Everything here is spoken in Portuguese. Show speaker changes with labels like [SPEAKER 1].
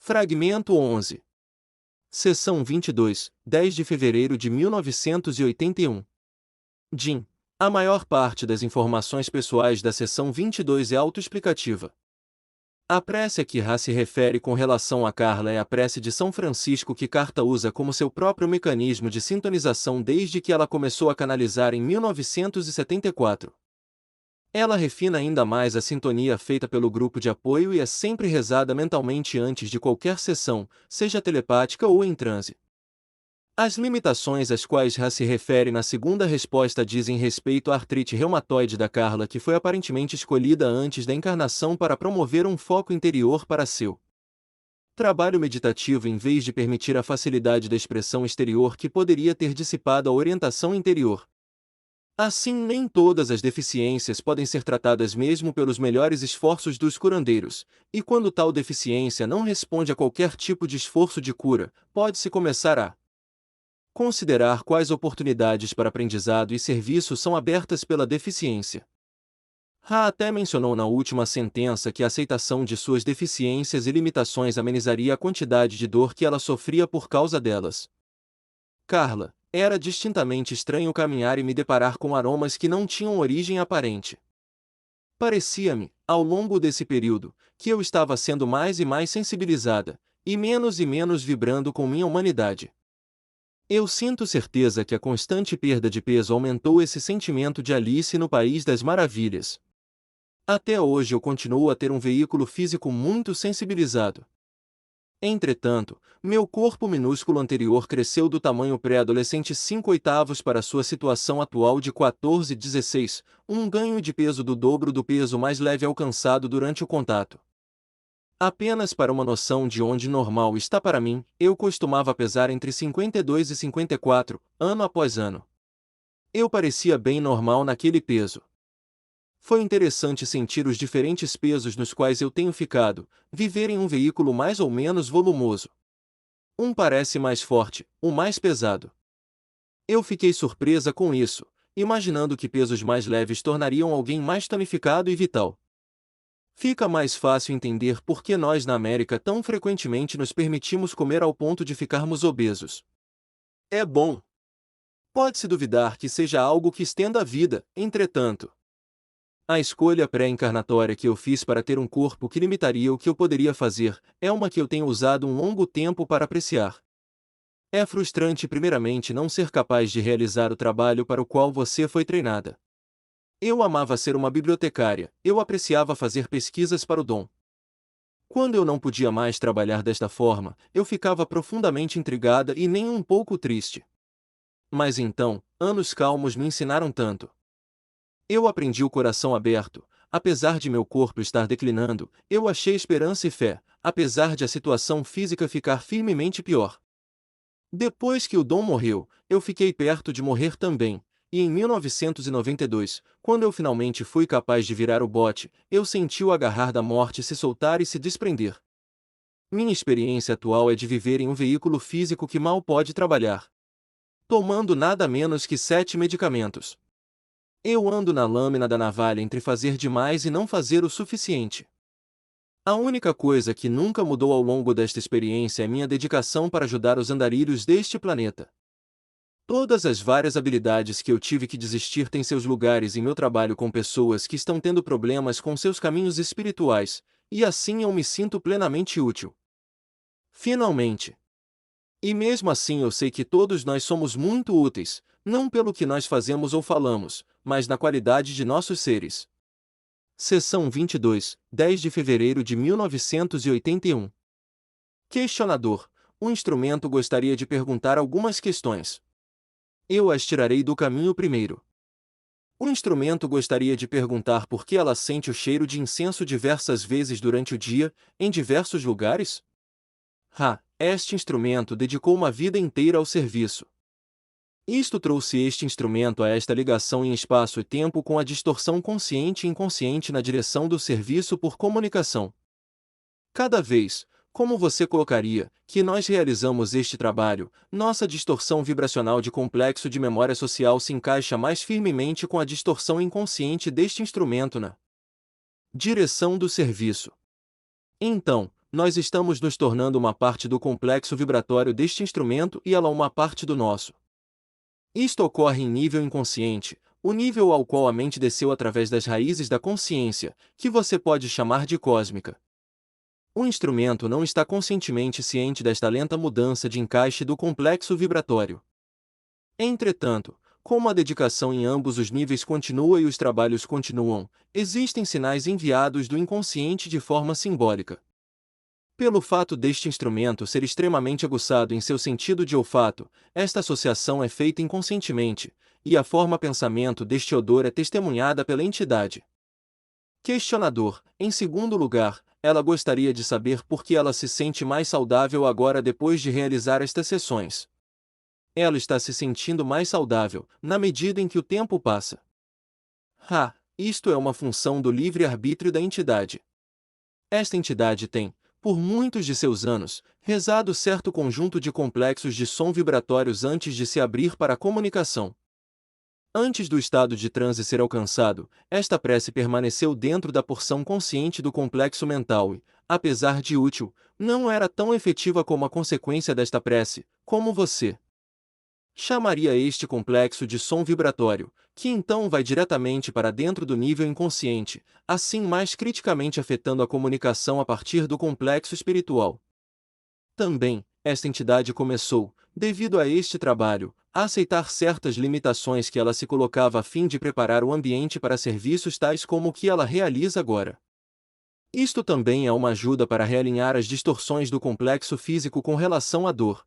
[SPEAKER 1] Fragmento 11. Seção 22, 10 de fevereiro de 1981. Jim. A maior parte das informações pessoais da seção 22 é autoexplicativa. A prece a que Ra se refere com relação a Carla é a prece de São Francisco que Carta usa como seu próprio mecanismo de sintonização desde que ela começou a canalizar em 1974. Ela refina ainda mais a sintonia feita pelo grupo de apoio e é sempre rezada mentalmente antes de qualquer sessão, seja telepática ou em transe. As limitações às quais Ra se refere na segunda resposta dizem respeito à artrite reumatoide da Carla, que foi aparentemente escolhida antes da encarnação para promover um foco interior para seu trabalho meditativo em vez de permitir a facilidade da expressão exterior que poderia ter dissipado a orientação interior. Assim, nem todas as deficiências podem ser tratadas mesmo pelos melhores esforços dos curandeiros, e quando tal deficiência não responde a qualquer tipo de esforço de cura, pode-se começar a considerar quais oportunidades para aprendizado e serviço são abertas pela deficiência. Ra até mencionou na última sentença que a aceitação de suas deficiências e limitações amenizaria a quantidade de dor que ela sofria por causa delas. Carla. Era distintamente estranho caminhar e me deparar com aromas que não tinham origem aparente. Parecia-me, ao longo desse período, que eu estava sendo mais e mais sensibilizada, e menos vibrando com minha humanidade. Eu sinto certeza que a constante perda de peso aumentou esse sentimento de Alice no País das Maravilhas. Até hoje eu continuo a ter um veículo físico muito sensibilizado. Entretanto, meu corpo minúsculo anterior cresceu do tamanho pré-adolescente 5/8 para sua situação atual de 14/16, um ganho de peso do dobro do peso mais leve alcançado durante o contato. Apenas para uma noção de onde normal está para mim, eu costumava pesar entre 52 e 54, ano após ano. Eu parecia bem normal naquele peso. Foi interessante sentir os diferentes pesos nos quais eu tenho ficado, viver em um veículo mais ou menos volumoso. Um parece mais forte, o mais pesado. Eu fiquei surpresa com isso, imaginando que pesos mais leves tornariam alguém mais tonificado e vital. Fica mais fácil entender por que nós na América tão frequentemente nos permitimos comer ao ponto de ficarmos obesos. É bom. Pode-se duvidar que seja algo que estenda a vida, entretanto. A escolha pré-encarnatória que eu fiz para ter um corpo que limitaria o que eu poderia fazer, é uma que eu tenho usado um longo tempo para apreciar. É frustrante primeiramente não ser capaz de realizar o trabalho para o qual você foi treinada. Eu amava ser uma bibliotecária, eu apreciava fazer pesquisas para o dom. Quando eu não podia mais trabalhar desta forma, eu ficava profundamente intrigada e nem um pouco triste. Mas então, anos calmos me ensinaram tanto. Eu aprendi o coração aberto, apesar de meu corpo estar declinando, eu achei esperança e fé, apesar de a situação física ficar firmemente pior. Depois que o Dom morreu, eu fiquei perto de morrer também, e em 1992, quando eu finalmente fui capaz de virar o bote, eu senti o agarrar da morte se soltar e se desprender. Minha experiência atual é de viver em um veículo físico que mal pode trabalhar, tomando nada menos que 7 medicamentos. Eu ando na lâmina da navalha entre fazer demais e não fazer o suficiente. A única coisa que nunca mudou ao longo desta experiência é minha dedicação para ajudar os andarilhos deste planeta. Todas as várias habilidades que eu tive que desistir têm seus lugares em meu trabalho com pessoas que estão tendo problemas com seus caminhos espirituais, e assim eu me sinto plenamente útil. Finalmente. E mesmo assim eu sei que todos nós somos muito úteis, não pelo que nós fazemos ou falamos, mas na qualidade de nossos seres. Seção 22, 10 de fevereiro de 1981. Questionador. O instrumento gostaria de perguntar algumas questões. Eu as tirarei do caminho primeiro. O instrumento gostaria de perguntar por que ela sente o cheiro de incenso diversas vezes durante o dia, em diversos lugares? Este instrumento dedicou uma vida inteira ao serviço. Isto trouxe este instrumento a esta ligação em espaço e tempo com a distorção consciente e inconsciente na direção do serviço por comunicação. Cada vez, como você colocaria, que nós realizamos este trabalho, nossa distorção vibracional de complexo de memória social se encaixa mais firmemente com a distorção inconsciente deste instrumento na direção do serviço. Então, nós estamos nos tornando uma parte do complexo vibratório deste instrumento e ela uma parte do nosso. Isto ocorre em nível inconsciente, o nível ao qual a mente desceu através das raízes da consciência, que você pode chamar de cósmica. O instrumento não está conscientemente ciente desta lenta mudança de encaixe do complexo vibratório. Entretanto, como a dedicação em ambos os níveis continua e os trabalhos continuam, existem sinais enviados do inconsciente de forma simbólica. Pelo fato deste instrumento ser extremamente aguçado em seu sentido de olfato, esta associação é feita inconscientemente, e a forma pensamento deste odor é testemunhada pela entidade. Questionador: em segundo lugar, ela gostaria de saber por que ela se sente mais saudável agora depois de realizar estas sessões. Ela está se sentindo mais saudável, na medida em que o tempo passa. Isto é uma função do livre-arbítrio da entidade. Esta entidade tem, por muitos de seus anos, rezado certo conjunto de complexos de som vibratórios antes de se abrir para a comunicação. Antes do estado de transe ser alcançado, esta prece permaneceu dentro da porção consciente do complexo mental e, apesar de útil, não era tão efetiva como a consequência desta prece, como você chamaria este complexo de som vibratório, que então vai diretamente para dentro do nível inconsciente, assim mais criticamente afetando a comunicação a partir do complexo espiritual. Também, esta entidade começou, devido a este trabalho, a aceitar certas limitações que ela se colocava a fim de preparar o ambiente para serviços tais como o que ela realiza agora. Isto também é uma ajuda para realinhar as distorções do complexo físico com relação à dor,